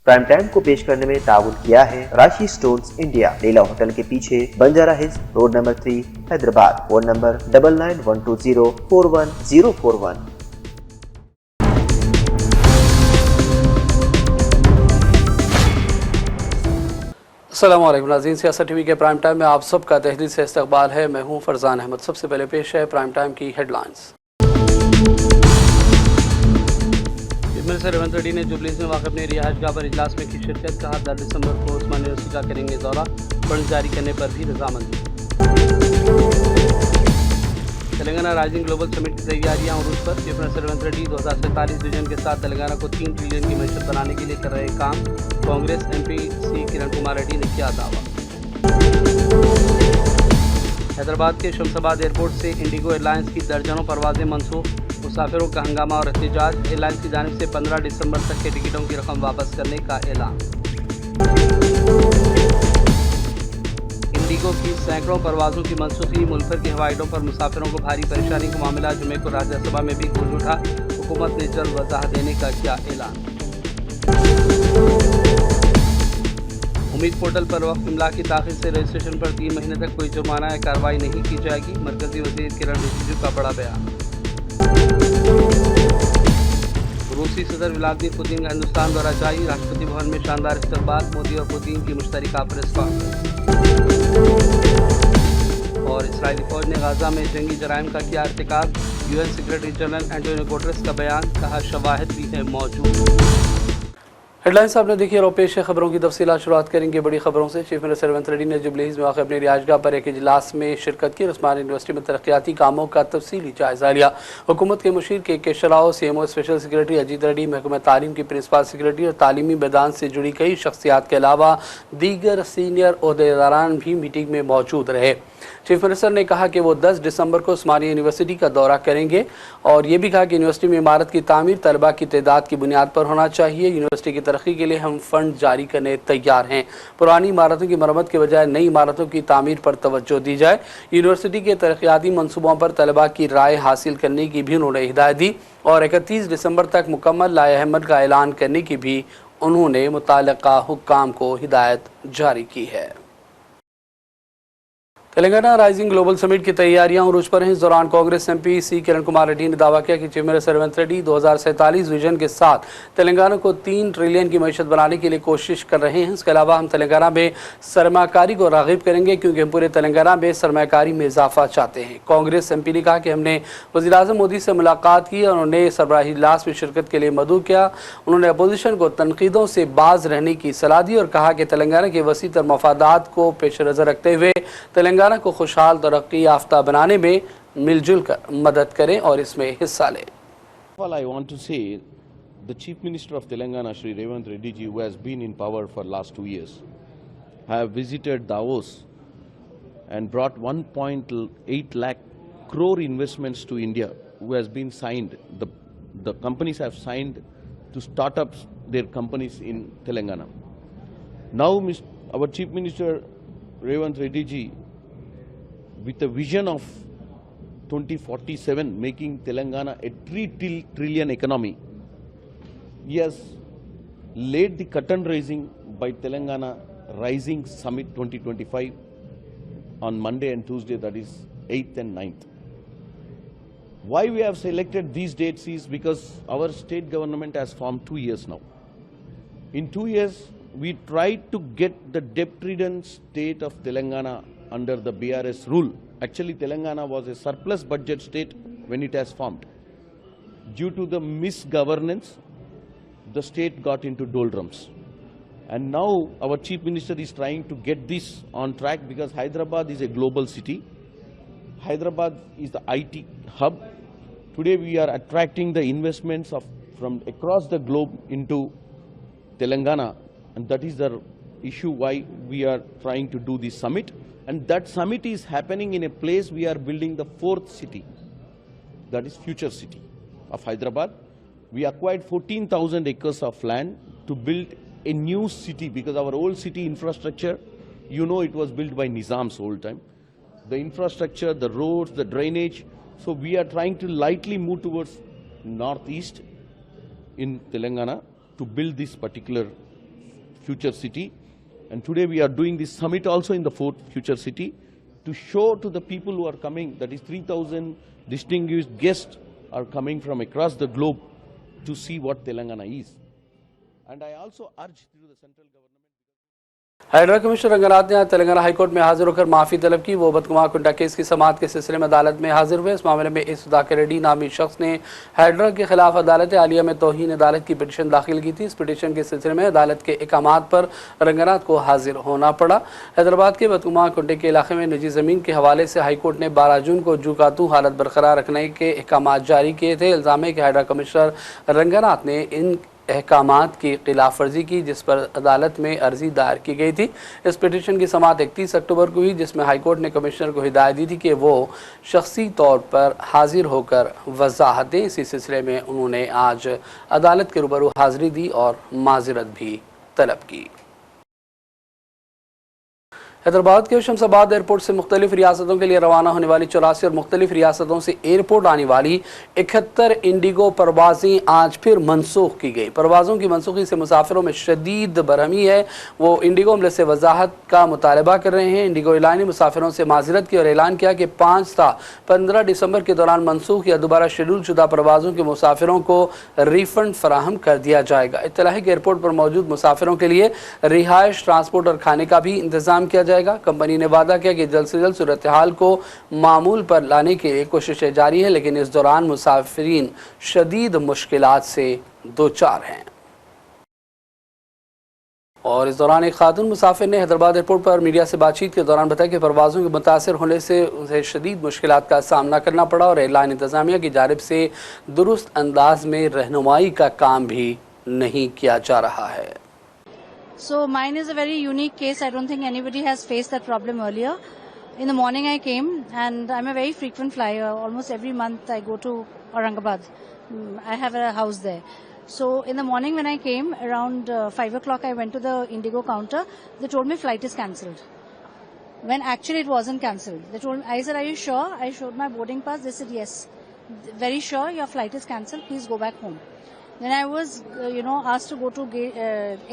Prime time को पेश करने में ताउन किया है राशि स्टोन्स इंडिया, लीला होटल के पीछे, Banjara hills, road number 3, Hyderabad. Phone number 9912041041। अस्सलामुअलैकुम नाज़रीन, सियासत टीवी के प्राइम टाइम में आप सबका तहदील से इस्तकबाल है। मैं हूं फरजान अहमद। सबसे पहले पेश है प्राइम टाइम की हेडलाइंस। मिनिस्टर रेवंत रेड्डी ने जुबलीज में वाक़ अपने रिहाइशगाह पर इजलास में की शिरकत। कहा 10 दिसंबर को उस्मान यूनिवर्सिटी का करेंगे दौरा, फंड जारी करने पर भी रजामंदी। तेलंगाना राइजिंग ग्लोबल समिट की तैयारियां उरूज पर। Chief minister Revanth Reddy 2047 vision के साथ तेलंगाना को 3 ट्रिलियन की मैशत बनाने के लिए कर रहे काम। कांग्रेस एमपी सी किरण कुमार रेड्डी ने किया दावा। हैदराबाद के शमशाबाद एयरपोर्ट से इंडिगो एयरलाइंस की दर्जनों परवाजें मनसूख। मुसाफिरों का हंगामा और एहतजाज। एयरलाइंस की जानिब से 15 दिसंबर तक के टिकटों की रकम वापस करने का ऐलान। इंडिगो की सैकड़ों परवाजों की मनसूखी। मुल्क भर के हवाई अड्डों पर मुसाफिरों को भारी परेशानी का मामला। जुमे को राज्यसभा में भी गूंज उठा। हुकूमत ने जल्द वजाहत देने का किया ऐलान। उम्मीद पोर्टल पर वक्त इमला की ताखीर से रजिस्ट्रेशन पर 3 महीने तक कोई जुर्माना या कार्रवाई नहीं की जाएगी। मरकजी वज़ीर किरण रिजिजू का बड़ा बयान। रूसी सदर व्लादिमीर पुतिन का हिंदुस्तान दौरा जारी। राष्ट्रपति भवन में शानदार इस्तकबाल। मोदी और पुतिन की मुश्तरका प्रेस कॉन्फ्रेंस। और इस्राइली फौज ने गाजा में जंगी जराइम का किया इर्तिकाब। UN secretary general Antonio Guterres का बयान। कहा शवाहिद भी है मौजूद। हेडलाइंस आपने देखी और पेश है खबरों की तफसीलात। शुरुआत करेंगे बड़ी खबरों से। चीफ मिनिस्टर रेवंत रेड्डी ने जुबलीज में वाक़ अपने रिहाइशगाह पर एक इजलास में शिरकत की। उस्मान यूनिवर्सिटी में तरक्याती कामों का तफसीली जायजा लिया। हुकूमत के मुशीर के शराव, CMO special secretary Ajit Reddy, महकमा तालीम की प्रिंसिपल सेक्रेटरी और तालीमी मैदान से जुड़ी कई शख्सियात के अलावा दीगर सीनियर ओहदेदारान भी मीटिंग में मौजूद रहे। चीफ मिनिस्टर ने कहा कि वो 10 दिसंबर को उस्मानिया यूनिवर्सिटी का दौरा करेंगे और ये भी कहा कि यूनिवर्सिटी में इमारत की तामीर तलबा की तादाद की बुनियाद पर होना चाहिए। यूनिवर्सिटी की तरक्की के लिए हम फंड जारी करने तैयार हैं। पुरानी इमारतों की मरम्मत के बजाय नई इमारतों की तामीर पर तवज्जो दी जाए। यूनिवर्सिटी के तरक्याती मनसूबों पर तलबा की राय हासिल करने की भी उन्होंने हिदायत दी और 31 दिसंबर तक मुकम्मल लाएहमद का ऐलान करने की भी उन्होंने मुताल्लिका हुक्काम को हिदायत जारी की है। तेलंगाना राइजिंग ग्लोबल समिट की तैयारियां उरूज पर हैं। इस दौरान कांग्रेस एमपी सी किरण कुमार रेड्डी ने दावा किया कि chief minister Revanth Reddy 2047 vision के साथ तेलंगाना को 3 ट्रिलियन की मैशत बनाने के लिए कोशिश कर रहे हैं। इसके अलावा हम तेलंगाना में सरमाकारी को राग़िब करेंगे क्योंकि हम पूरे तेलंगाना में सरमाकारी में इजाफा चाहते हैं। कांग्रेस एमपी ने कहा कि हमने वज़ीर-ए-आज़म मोदी से मुलाकात की और उन्होंने सरबराही इजलास में शिरकत के लिए मदऊ किया। उन्होंने अपोजिशन को तनकीदों से बाज रहने की सलाह दी और कहा कि तेलंगाना के वसी तर मफादात को पेश नज़र रखते हुए तेलंगाना को खुशहाल तरक्की याफ्ता बनाने में मिलजुल कर मदद करें और इसमें हिस्सा लें। Well, I want to say the Chief Minister of Telangana, Shri Revanth Reddy ji, who has been in power for last 2 years, have visited Davos and brought 1.8 lakh crore investments to India, who has been signed. The companies have signed to start up their companies in Telangana. Now, our Chief Minister Revanth Reddy ji, with a vision of 2047 making Telangana a 3 trillion economy, he has laid the curtain raising by Telangana Rising Summit 2025 on Monday and Tuesday, that is 8th and 9th. Why we have selected these dates is because our state government has formed 2 years now. In 2 years, we tried to get the debt-ridden state of Telangana under the BRS rule. Actually, Telangana was a surplus budget state when it has formed. Due to the misgovernance, the state got into doldrums. And now our Chief Minister is trying to get this on track because Hyderabad is a global city. Hyderabad is the IT hub. Today we are attracting the investments from across the globe into Telangana, and that is the issue why we are trying to do this summit. And that summit is happening in a place we are building the 4th city, that is future city of Hyderabad. We acquired 14,000 acres of land to build a new city because our old city infrastructure, you know, it was built by Nizam's old time. The infrastructure, the roads, the drainage. So we are trying to lightly move towards northeast in Telangana to build this particular future city. And today we are doing this summit also in the fourth future city to show to the people who are coming, that is 3,000 distinguished guests are coming from across the globe to see what Telangana is. And I also urge through the central government. Hydra commissioner Ranganath ने आज Telangana high court में हाजिर होकर माफ़ी तलब की। वो बदकुमार कुंडा case की समाअत के सिलसिले में अदालत में हाजिर हुए। इस मामले में एस सुधाकर रेड्डी नामी शख्स ने हाइड्रा के खिलाफ अदालत आलिया में तौहीन अदालत की पिटीशन दाखिल की थी। इस पिटीशन के सिलसिले में अदालत के अहकामात पर रंगनाथ को हाजिर होना पड़ा। हैदराबाद के बदकुमार कुंडे के इलाके में निजी ज़मीन के हवाले से हाईकोर्ट ने 12 जून को जुकातू हालत बरकरार रखने के अहकामात जारी किए थे। इल्ज़ाम है कि हाइड्रा कमिश्नर रंगनाथ ने इन अहकामात की खिलाफ वर्जी की, जिस पर अदालत में अर्जी दायर की गई थी। इस पिटीशन की समाअत 31 अक्टूबर को हुई, जिसमें हाईकोर्ट ने कमिश्नर को हिदायत दी थी कि वो शख्सी तौर पर हाजिर होकर वजाहत दें। इसी सिलसिले में उन्होंने आज अदालत के रूबरू हाजिरी दी और माजरत भी तलब की। हैदराबाद के शमशाबाद एयरपोर्ट से मुख्तलिफ रियासतों के लिए रवाना होने वाली 84 और मुख्तलिफ रियासतों से एयरपोर्ट आने वाली 71 इंडिगो परवाजें आज फिर मनसूख की गई। परवाज़ों की मनसूखी से मुसाफिरों में शदीद बरहमी है। वो इंडिगो अमले से वजाहत का मुतालबा कर रहे हैं। इंडिगो एयरलाइन ने मुसाफिरों से माजरत की और ऐलान किया कि 5 था 15 दिसंबर के दौरान मनसूख या दोबारा शेड्यूल शुदा परवाज़ों के मुसाफिरों को रिफंड फराहम कर दिया जाएगा। इत्तला है कि एयरपोर्ट पर मौजूद मुसाफिरों के लिए रिहाइश, ट्रांसपोर्ट और खाने का भी इंतजाम किया जाएगा। कंपनी ने वादा किया कि जल्द से जल्द सूरत हाल को मामूल पर लाने के लिए कोशिशें जारी हैं, लेकिन इस दौरान मुसाफिरीन शदीद मुश्किलात से दो चार हैं। और इस दौरान एक खातून मुसाफिर ने हैदराबाद एयरपोर्ट पर मीडिया से बातचीत के दौरान बताया कि परवाज़ों के मुतासर होने से उन्हें शदीद मुश्किलात का सामना करना पड़ा और एयरलाइन इंतज़ामिया की जानिब से दुरुस्त अंदाज में रहनुमाई का काम भी नहीं किया जा रहा है। So mine is a very unique case. I don't think anybody has faced that problem earlier. In the morning I came, and I'm a very frequent flyer. Almost every month I go to Aurangabad. I have a house there. So in the morning when I came, around 5 o'clock I went to the Indigo counter. They told me flight is cancelled. When actually it wasn't cancelled. I said, are you sure? I showed my boarding pass. They said, yes. Very sure your flight is cancelled. Please go back home. Then I was, asked to go to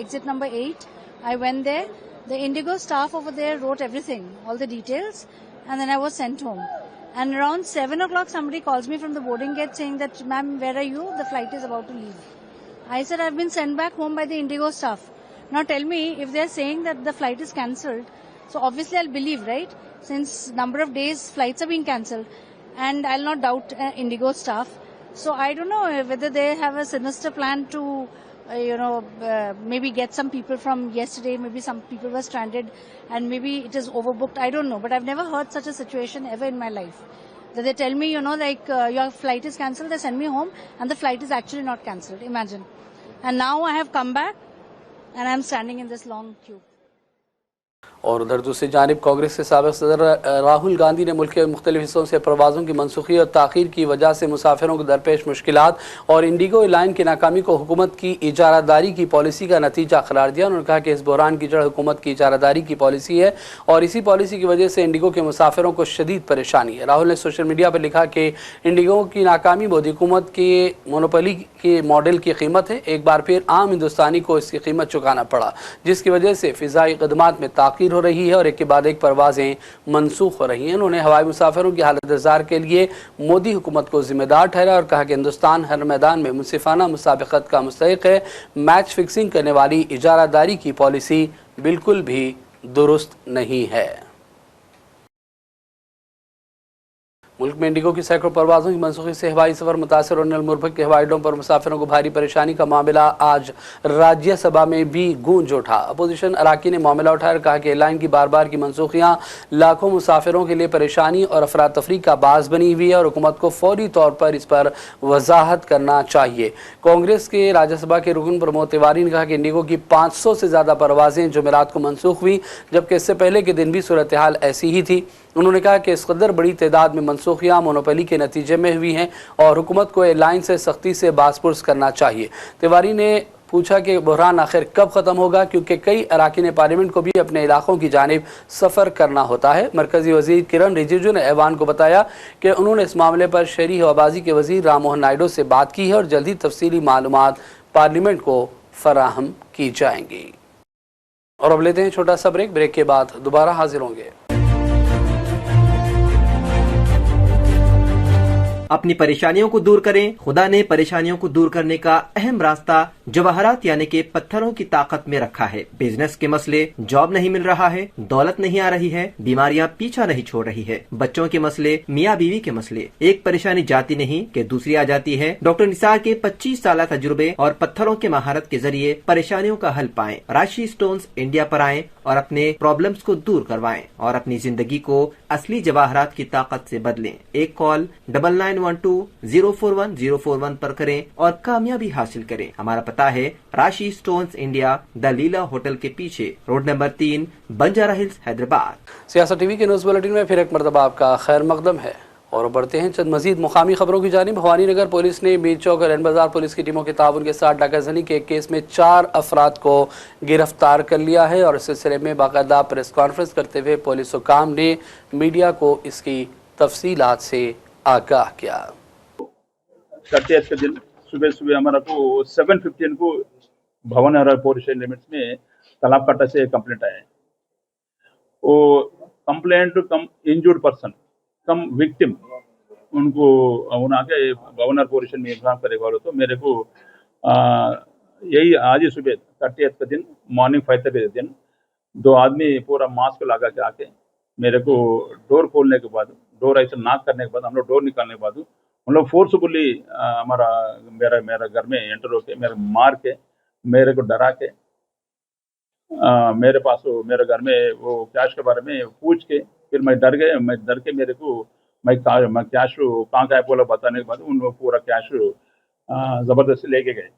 exit number 8. I went there. The Indigo staff over there wrote everything, all the details, and then I was sent home. And around 7 o'clock, somebody calls me from the boarding gate saying that, ma'am, where are you? The flight is about to leave. I said, I've been sent back home by the Indigo staff. Now tell me, if they're saying that the flight is cancelled, so obviously I'll believe, right? Since number of days flights are being cancelled, and I'll not doubt Indigo staff. So I don't know whether they have a sinister plan to, maybe get some people from yesterday. Maybe some people were stranded and maybe it is overbooked. I don't know. But I've never heard such a situation ever in my life. That they tell me, your flight is cancelled, they send me home and the flight is actually not cancelled. Imagine. And now I have come back and I'm standing in this long queue. और उधर दूसरी जानिब कांग्रेस के साबिक़ सदर राहुल गांधी ने मुल्क के मुख्तलिफ हिस्सों से परवाज़ों की मनसूखी और ताख़ीर की वजह से मुसाफिरों को दरपेश मुश्किलात और इंडिगो एयरलाइन की नाकामी को हुकूमत की इजारादारी की पॉलिसी का नतीजा करार दिया। उन्होंने कहा कि इस बहरान की जड़ हुकूमत की इजारादारी की पॉलिसी है और इसी पॉलिसी की वजह से इंडिगो के मुसाफिरों को शदीद परेशानी है। राहुल ने सोशल मीडिया पर लिखा कि इंडिगो की नाकामी मोदी हुकूमत के मोनोपोली के मॉडल की कीमत है। एक बार फिर आम हिंदुस्तानी को इसकी कीमत चुकाना पड़ा, जिसकी वजह से फ़िज़ाई खदमात में ताख़ीर हो रही है और एक के बाद एक परवाजें मनसूख हो रही हैं। उन्होंने हवाई मुसाफिरों की हालत इंतज़ार के लिए मोदी हुकूमत को जिम्मेदार ठहराया और कहा कि हिंदुस्तान हर मैदान में मुनसिफाना मुसाबिकत का मुस्तहिक है। मैच फिक्सिंग करने वाली इजारादारी की पॉलिसी बिल्कुल भी दुरुस्त नहीं है। मुल्क में इंडिगो की सैकड़ों परवाज़ों की मनसूखी से हवाई सफ़र मुतासर और नलमुरभक के हवाई अड्डों पर मुसाफिरों को भारी परेशानी का मामला आज राज्यसभा में भी गूंज उठा। अपोजिशन अराकी ने मामला उठाया और कहा कि एयरलाइन की बार बार की मनसूखियाँ लाखों मुसाफिरों के लिए परेशानी और अफरा तफरी का बास बनी हुई है और हुकूमत को फौरी तौर पर इस पर वजाहत करना चाहिए। कांग्रेस के राज्यसभा के रुकन प्रमोद तिवारी ने कहा कि इंडिगो की 500 से ज़्यादा परवाज़ें जुमेरात को मनसूख हुई, जबकि इससे पहले के दिन भी सूरत हाल ऐसी ही थी। उन्होंने कहा कि इस कदर बड़ी तादाद में मनसूखियाँ मोनोपोली के नतीजे में हुई हैं और हुकूमत को एयरलाइन से सख्ती से बासपुर्स करना चाहिए। तिवारी ने पूछा कि बहरान आखिर कब ख़त्म होगा, क्योंकि कई अरकान पार्लियामेंट को भी अपने इलाकों की जानिब सफ़र करना होता है। मरकज़ी वज़ीर किरण रिजिजू ने ऐवान को बताया कि उन्होंने इस मामले पर शहरी हवाबाजी के वज़ीर राम मोहन नायडू से बात की है और जल्दी तफसीली मालूमात पार्लियामेंट को फराहम की जाएंगी। और अब लेते हैं छोटा सा ब्रेक। ब्रेक के बाद दोबारा हाजिर होंगे। अपनी परेशानियों को दूर करें। खुदा ने परेशानियों को दूर करने का अहम रास्ता जवाहरात यानी कि पत्थरों की ताकत में रखा है। बिजनेस के मसले, जॉब नहीं मिल रहा है, दौलत नहीं आ रही है, बीमारियां पीछा नहीं छोड़ रही है, बच्चों के मसले, मियाँ बीवी के मसले, एक परेशानी जाती नहीं कि दूसरी आ जाती है। डॉक्टर निसार के 25 साल तजुर्बे और पत्थरों के महारत के जरिए परेशानियों का हल पाएं। राशि स्टोन्स इंडिया पर आएं और अपने प्रॉब्लम्स को दूर करवाएं और अपनी जिंदगी को असली जवाहरात की ताकत से बदलें। एक कॉल 9912041041 पर करें और कामयाबी हासिल करें। हमारा पता है राशि stones India, the Leela hotel के पीछे, road number 3, Banjara hills, Hyderabad. सियासत टीवी के न्यूज बुलेटिन में फिर एक मरतबा आपका खैर मकदम है और बढ़ते हैं चंद मजीद मुकामी खबरों की जानिब। भवानी नगर पुलिस ने मीर चौक और रैन बाजार पुलिस की टीमों के ताउन के साथ डाकाजनी के एक केस में 4 अफराद को गिरफ्तार कर लिया है और इस सिलसिले में बाकायदा प्रेस कॉन्फ्रेंस करते हुए पुलिस हुकाम ने मीडिया को इसकी तफसीलात से आगाह किया। 30 के दिन सुबह सुबह हमारा को 7:15 को भवन नगर पुलिस लिमिट्स में तालाब काटा से कंप्लेंट आया है। वो कंप्लेंट कम इंजर्ड पर्सन कम विक्टिम उनको आके भवन पुलिस में इंफॉर्म करेगा वालों तो मेरे को यही आज ही सुबह 30 के दिन मॉर्निंग 5:30 के दिन 2 आदमी पूरा मास्क लगा के आके मेरे को डोर खोलने के बाद, डोर ऐसे नॉक करने के बाद, हम लोग डोर निकालने के बाद हम लोग फोर्सफुली मेरा घर में एंटर होके मेरे मार के मेरे को डरा के मेरे पास मेरे घर में वो कैश के बारे में पूछ के फिर मैं डर गया। मैं डर के मेरे को मैं कैश कहाँ का है बोला बताने के बाद उन लोग पूरा कैश ज़बरदस्ती लेके गए।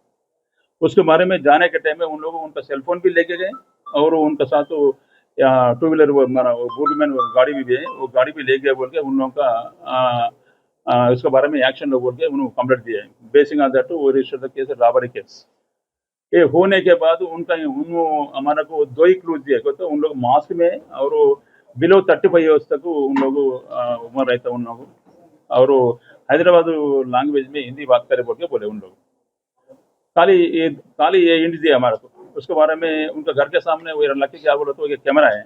उसके बारे में जाने के टाइम में उन लोगों उनका सेलफोन भी लेके गए और उनके साथ 2 व्हीलर बुगमैन गाड़ी भी है, वो गाड़ी भी ले गए बोल के उन लोगों का इसके बारे में एक्शन लो बोल के उन्होंने कंप्लेंट दिया है। बेसिंग ऑन दैट वो register the case robbery case. ये होने के बाद हमारा को 2 ही क्लूज दिए तो उन लोग मास्क में और बिलो 35 ईयर्स तक उन लोगों उम्र रहता उन लोगों और हैदराबाद लैंग्वेज में हिंदी बात करे बोल के बोले उन लोग खाली ये इंट दिया हमारे को। उसके बारे में उनका घर के सामने वो लकी क्या बोला तो ये कैमरा है,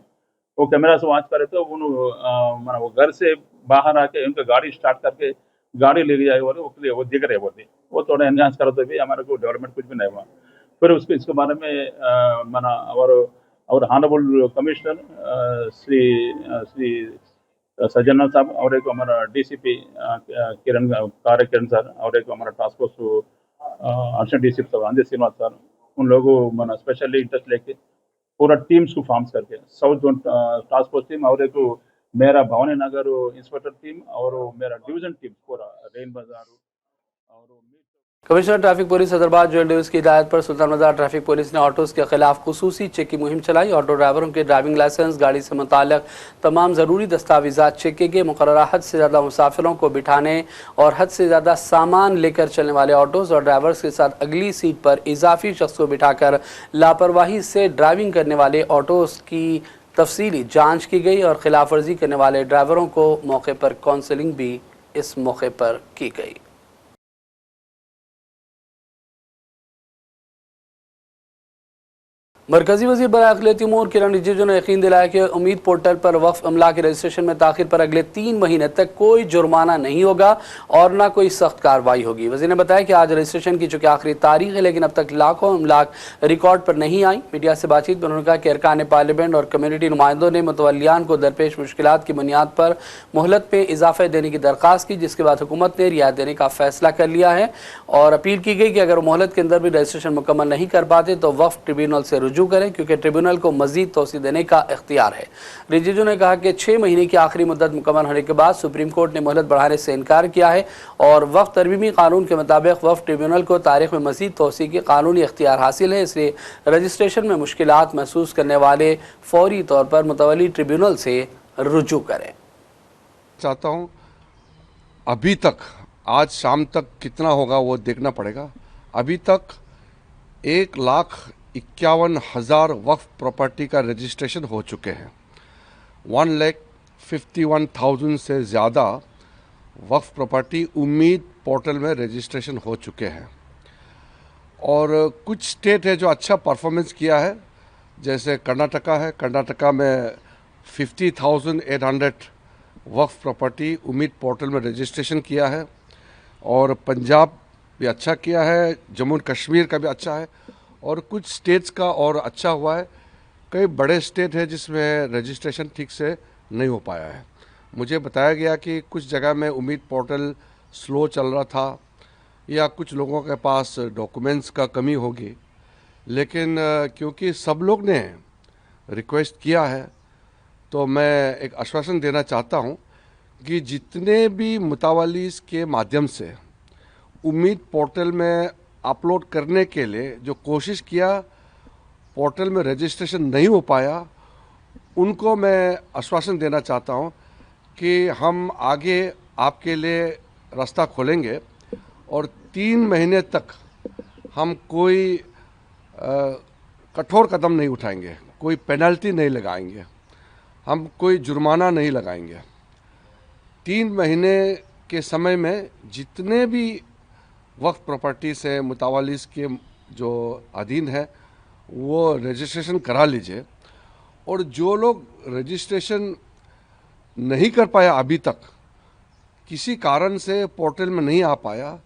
वो कैमरा से वॉच करे तो वो घर से बाहर आके उनका गाड़ी स्टार्ट करके गाड़ी ले जाए बोले वो दिख रहे बोलते वो थोड़ा एनहांस करे तो भी हमारे को डेवलपमेंट कुछ भी नहीं हुआ। फिर इसके बारे में और ऑनरेबल कमिश्नर श्री सज्जन साहब और एक हमारा डीसीपी किरण सर और एक हमारा टास्क फोर्स अर्शन डीसीपी साहब अंजय श्रीनिवास सर उन लोगों स्पेशली इंटरेस्ट लेके पूरा टीम्स को फॉर्म्स करके south zone task force team और एक मेरा भवानी नगर इंस्पेक्टर टीम और मेरा डिवीजन टीम पूरा रेन बाजार और commissioner traffic police Hyderabad jewel Davis की हिदायत पर सुल्तान बाजार ट्रैफिक पुलिस ने ऑटोज़ के खिलाफ खुसूसी चेक की मुहिम चलाई। ऑटो ड्राइवरों के ड्राइविंग लाइसेंस, गाड़ी से मुताल्लिक तमाम ज़रूरी दस्तावेज़ात चेक किए गए। मुकर्ररा हद से ज़्यादा मुसाफिरों को बिठाने और हद से ज़्यादा सामान लेकर चलने वाले ऑटोज़ और ड्राइवर्स के साथ अगली सीट पर इजाफी शख्स को बिठाकर लापरवाही से ड्राइविंग करने वाले ऑटोज़ की तफसीली जाँच की गई और खिलाफ वर्जी करने वाले ड्राइवरों को मौके पर काउंसलिंग भी इस मौके पर की गई। मरकजी वज़ीर बराए अक़लियती उमूर किरण रिजिजू ने यकीन दिलाया कि उम्मीद पोर्टल पर वक्फ अमला के रजिस्ट्रेशन में ताख़िर पर अगले 3 महीने तक कोई जुर्माना नहीं होगा और न कोई सख्त कार्रवाई होगी। वज़ीर ने बताया कि आज रजिस्ट्रेशन की चूँकि आखिरी तारीख है लेकिन अब तक लाखों अमलाक रिकॉर्ड पर नहीं आई। मीडिया से बातचीत में उन्होंने कहा कि अरकान पार्लियामेंट और कम्यूनिटी नुमाइंदों ने मुतवल्लियान को दरपेश मुश्किलात की बुनियाद पर मोहलत में इजाफे देने की दरख्वास्त की, जिसके बाद हुकूमत ने रियायत देने का फैसला कर लिया है और अपील की गई कि अगर मोहलत के अंदर भी रजिस्ट्रेशन मुकम्मल नहीं कर पाते तो वक्फ ट्रिब्यूनल से रुजू करें क्योंकि ट्रिब्यूनल को मजीद तोसी देने का इख्तियार है। रिजिजू ने कहा कि 6 महीने की आखिरी मुद्दत मुकम्मल होने के बाद सुप्रीम कोर्ट ने मोहलत बढ़ाने से इनकार किया है और वक्फ तरमीमी कानून के मुताबिक वक्फ ट्रिब्यूनल को तारीख में मजीद तोसी की कानूनी इख्तियार हासिल है, इसलिए रजिस्ट्रेशन में मुश्किलात महसूस करने वाले फौरी तौर पर मुतवल्ली ट्रिब्यूनल से रुजू करें। चाहता हूँ अभी तक आज शाम तक कितना होगा वो देखना पड़ेगा। अभी तक 1,51,000 वक्फ प्रॉपर्टी का रजिस्ट्रेशन हो चुके हैं। 1,51,000 से ज़्यादा वक्फ प्रॉपर्टी उम्मीद पोर्टल में रजिस्ट्रेशन हो चुके हैं और कुछ स्टेट है जो अच्छा परफॉर्मेंस किया है जैसे कर्नाटका है, कर्नाटका में 50,800 वक्फ प्रॉपर्टी उम्मीद पोर्टल में रजिस्ट्रेशन किया है, और पंजाब भी अच्छा किया है, जम्मू एंड कश्मीर का भी अच्छा है, और कुछ स्टेट्स का और अच्छा हुआ है। कई बड़े स्टेट है जिसमें रजिस्ट्रेशन ठीक से नहीं हो पाया है। मुझे बताया गया कि कुछ जगह में उम्मीद पोर्टल स्लो चल रहा था, या कुछ लोगों के पास डॉक्यूमेंट्स का कमी होगी, लेकिन क्योंकि सब लोग ने रिक्वेस्ट किया है, तो मैं एक आश्वासन देना चाहता हूं कि जितने भी मुतावालीस के माध्यम से उम्मीद पोर्टल में अपलोड करने के लिए जो कोशिश किया, पोर्टल में रजिस्ट्रेशन नहीं हो पाया, उनको मैं आश्वासन देना चाहता हूं कि हम आगे आपके लिए रास्ता खोलेंगे, और 3 महीने तक हम कोई कठोर कदम नहीं उठाएंगे, कोई पेनल्टी नहीं लगाएंगे, हम कोई जुर्माना नहीं लगाएंगे। 3 महीने के समय में जितने भी वक्फ प्रॉपर्टी से मुतावालिस के जो अधीन है वो रजिस्ट्रेशन करा लीजिए, और जो लोग रजिस्ट्रेशन नहीं कर पाया अभी तक, किसी कारण से पोर्टल में नहीं आ पाया,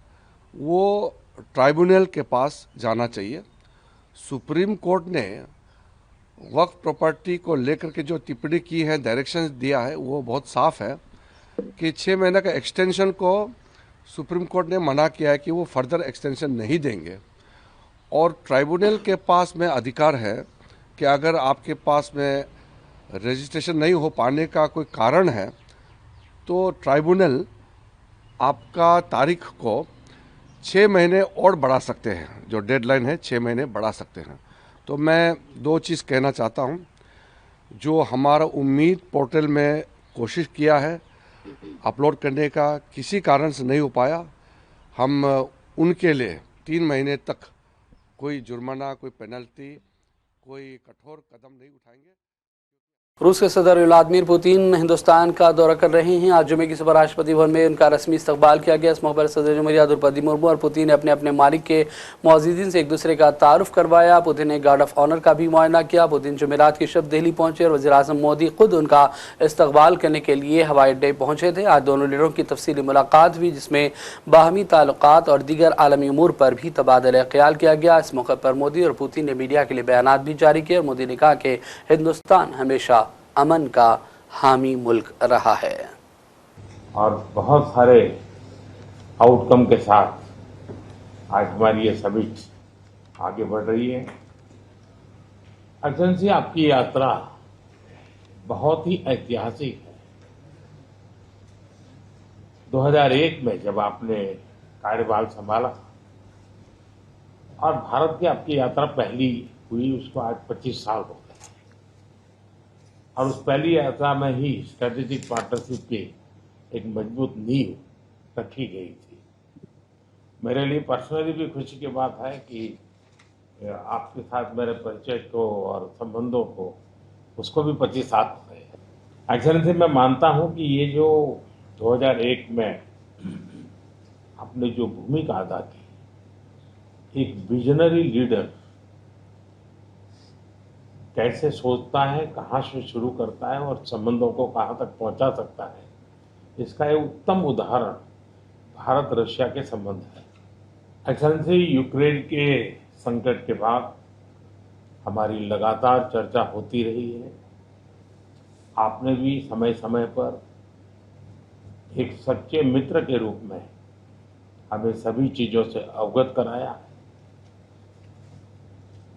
वो ट्राइब्यूनल के पास जाना चाहिए। सुप्रीम कोर्ट ने वक्फ प्रॉपर्टी को लेकर के जो टिप्पणी की है, डायरेक्शंस दिया है, वो बहुत साफ है कि 6 महीने का एक्सटेंशन को सुप्रीम कोर्ट ने मना किया है कि वो फर्दर एक्सटेंशन नहीं देंगे, और ट्राइब्यूनल के पास में अधिकार है कि अगर आपके पास में रजिस्ट्रेशन नहीं हो पाने का कोई कारण है, तो ट्राइब्यूनल आपका तारीख को 6 महीने और बढ़ा सकते हैं, जो डेडलाइन है 6 महीने बढ़ा सकते हैं। तो मैं 2 चीज़ कहना चाहता हूं, जो हमारा उम्मीद पोर्टल में कोशिश किया है अपलोड करने का, किसी कारण से नहीं हो पाया, हम उनके लिए 3 महीने तक कोई जुर्माना, कोई पेनल्टी, कोई कठोर कदम नहीं उठाएंगे। रूस के सदर व्लादिमीर पुतिन हिंदुस्तान का दौरा कर रहे हैं। आज जुमे की सुबह राष्ट्रपति भवन में उनका रस्मी इस्तकबाल किया गया। इस मौके पर सदर जमहूरिया द्रौपदी मुर्मू और पुतिन ने अपने अपने मालिक के मौजूदीन से एक दूसरे का तारुफ करवाया। पुतिन ने गार्ड ऑफ ऑनर का भी मुआयना किया। पुतिन जुमेरात की शब दिल्ली पहुंचे और वज़ीर-ए-आज़म मोदी खुद उनका इस्तकबाल करने के लिए हवाई अड्डे पहुंचे थे। आज दोनों लीडरों की तफसीली मुलाकात हुई, जिसमें बाहमी ताल्लुकात और दीगर आलमी उमूर पर भी तबादला ख्याल किया गया। इस मौके पर मोदी और पुतिन ने मीडिया के लिए बयानात भी जारी किए। और मोदी ने कहा कि हिंदुस्तान हमेशा अमन का हामी मुल्क रहा है और बहुत सारे आउटकम के साथ आज हमारी ये समिट आगे बढ़ रही है। एक्सेलेंसी, आपकी यात्रा बहुत ही ऐतिहासिक है। 2001 में जब आपने कार्यभार संभाला और भारत की आपकी यात्रा पहली हुई, उसको आज 25 साल हो गए, और उस पहली यात्रा में ही स्ट्रेटेजिक पार्टनरशिप की एक मजबूत नींव रखी गई थी। मेरे लिए पर्सनली भी खुशी की बात है कि आपके साथ मेरे परिचय को और संबंधों को उसको भी 25 साल हो गए। एक्सेलेंसी, मैं मानता हूं कि ये जो 2001 में आपने जो भूमिका अदा की, एक विजनरी लीडर कैसे सोचता है, कहाँ से शुरू करता है और संबंधों को कहाँ तक पहुंचा सकता है, इसका एक उत्तम उदाहरण भारत रशिया के संबंध है। एक्सेलेंसी, यूक्रेन के संकट के बाद हमारी लगातार चर्चा होती रही है। आपने भी समय समय पर एक सच्चे मित्र के रूप में हमें सभी चीजों से अवगत कराया है।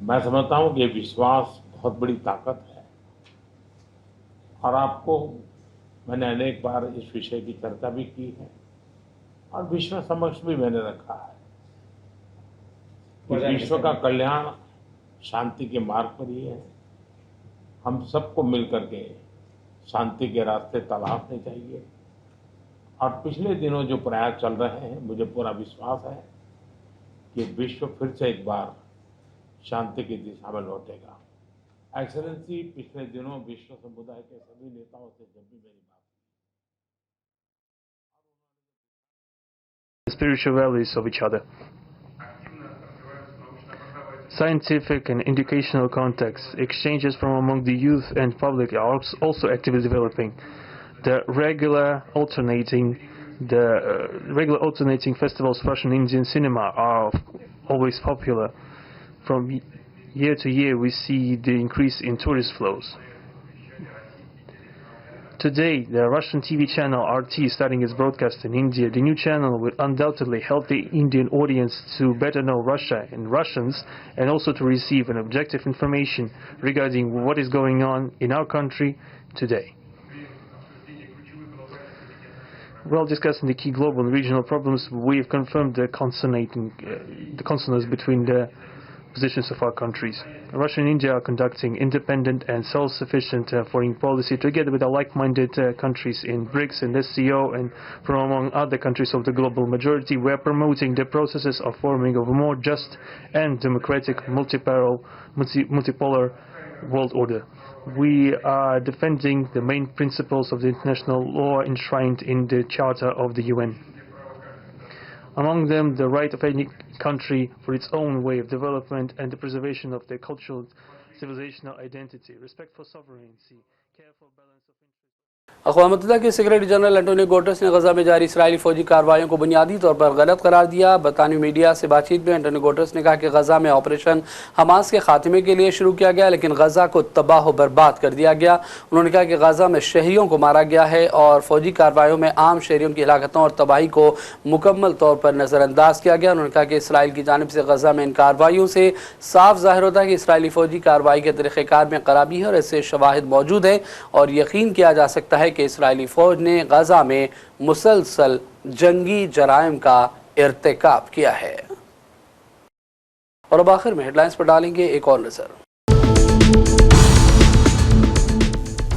मैं समझता हूं कि ये विश्वास बहुत बड़ी ताकत है, और आपको मैंने अनेक बार इस विषय की चर्चा भी की है और विश्व समक्ष भी मैंने रखा है कि विश्व का कल्याण शांति के मार्ग पर ही है। हम सबको मिलकर के शांति के रास्ते तलाशने चाहिए, और पिछले दिनों जो प्रयास चल रहे हैं, मुझे पूरा विश्वास है कि विश्व फिर से एक बार शांति की दिशा में लौटेगा। एक्सेलेंसी, पिछले दिनों विश्व समुदाय के सभी नेताओं से जब भी मेरी बात spiritual values of each other. scientific and educational contexts, exchanges from among the youth and public are also actively developing. The regular alternating festivals of Russian Indian cinema are always popular. From year to year, we see the increase in tourist flows. Today, the Russian TV channel RT is starting its broadcast in India. The new channel will undoubtedly help the Indian audience to better know Russia and Russians, and also to receive an objective information regarding what is going on in our country today. While discussing the key global and regional problems, we have confirmed the consonance between the positions of our countries. Russia and India are conducting independent and self-sufficient foreign policy together with our like-minded countries in BRICS and SCO, and from among other countries of the global majority. We are promoting the processes of forming of a more just and democratic multipolar world order. We are defending the main principles of the international law enshrined in the Charter of the UN. Among them, the right of any country for its own way of development and the preservation of their cultural civilizational identity, respect for sovereignty, careful balance of interests. अक़वाम मुत्तहिदा के secretary general Antonio Guterres ने गजा में जारी Israeli फौजी कार्रवाइयों को बुनियादी तौर पर गलत करार दिया। बरतानवी मीडिया से बातचीत में एंटोनियो गुटेरेस ने कहा कि गजा में ऑपरेशन हमास के खात्मे के लिए शुरू किया गया, लेकिन गजा को तबाह बर्बाद कर दिया गया। उन्होंने कहा कि गजा में शहरियों को मारा गया है और फौजी कार्रवाइयों में आम शहरियों की हलाकतों और तबाही को मुकम्मल तौर पर नज़रअंदाज किया गया। उन्होंने कहा कि इसराइल की जानिब से गजा में इन कार्रवाइयों से साफ ज़ाहिर होता है कि इसराइली फौजी कार्रवाई के तरीक़ेकार में खराबी है और ऐसे शवाहिद मौजूद हैं और यकीन किया जा सकता है कि इसराइली फौज ने गजा में मुसलसल जंगी जराइम का इर्तिकाब किया है। और अब आखिर में हेडलाइंस पर डालेंगे एक और नजर।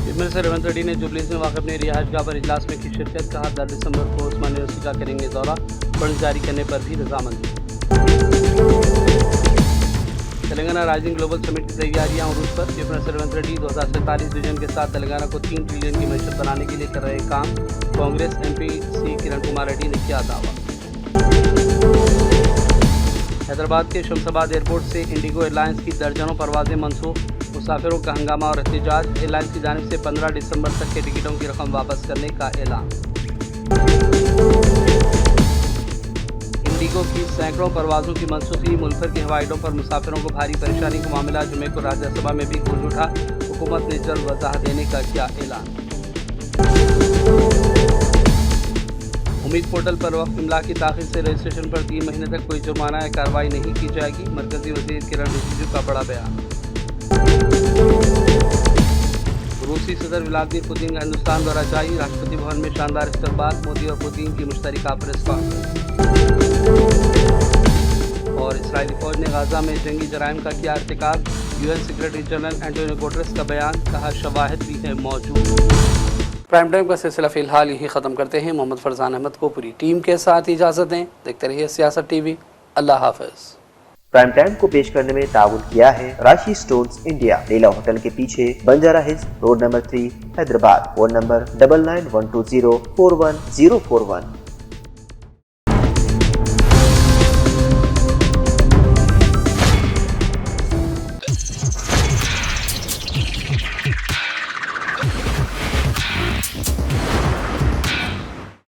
चीफ मिनिस्टर रेवंत रेड्डी ने जुबलीस में वाक़िफ़ अपने रिहाइशगाह पर इजलास में की शिरकत। कहा 10 दिसंबर को उस्मान यूनिवर्सिटी का करेंगे दौरा, फंड जारी करने पर भी रजामंदी। तेलंगाना राइजिंग ग्लोबल समिट की तैयारियां उरूज पर। Chief minister Revanth Reddy 2047 vision के साथ तेलंगाना को 3 ट्रिलियन की मैशत बनाने के लिए कर रहे काम। कांग्रेस एमपी सी किरण कुमार रेड्डी ने किया दावा। हैदराबाद के शमशाबाद एयरपोर्ट से इंडिगो एयरलाइंस की दर्जनों परवाजें मनसूख। मुसाफिरों का हंगामा और एहतजाज। एयरलाइंस की जानिब से 15 दिसंबर तक के टिकटों की रकम वापस करने का ऐलान। इंडिगो की सैकड़ों परवाज़ों की मनसूखी। मुल्क भर के हवाई अड्डों पर मुसाफिरों को भारी परेशानी का मामला। जुमे को राज्यसभा में भी गूंज उठा। हुकूमत ने जल्द वजाहत देने का किया ऐलान। उम्मीद पोर्टल पर वक्फ इमला की ताख़ीर से रजिस्ट्रेशन पर 3 महीने तक कोई जुर्माना या कार्रवाई नहीं की जाएगी। मरकजी वज़ीर किरण रिजिजू का बड़ा बयान। रूसी सदर व्लादिमीर पुतिन का हिंदुस्तान दौरा जारी। राष्ट्रपति भवन में शानदार इस्तकबाल। मोदी और पुतिन की मुश्तरका प्रेस कॉन्फ्रेंस। और इसराइली फौज ने गाजा में जंगी जराइम का किया इर्तिकाब। UN secretary general Antonio Guterres का बयान। कहा शवाहिद भी है मौजूद। प्राइम टाइम का सिलसिला फिलहाल यही ख़त्म करते हैं। मोहम्मद फरजान अहमद को पूरी टीम के साथ इजाज़त दें। देखते रहिए सियासत टीवी। अल्लाह हाफ़िज़। प्राइम टाइम को पेश करने में ताउन किया है राशि स्टोन्स इंडिया, लीला होटल के पीछे, Banjara hills, road number 3, Hyderabad. Phone number 9912041041।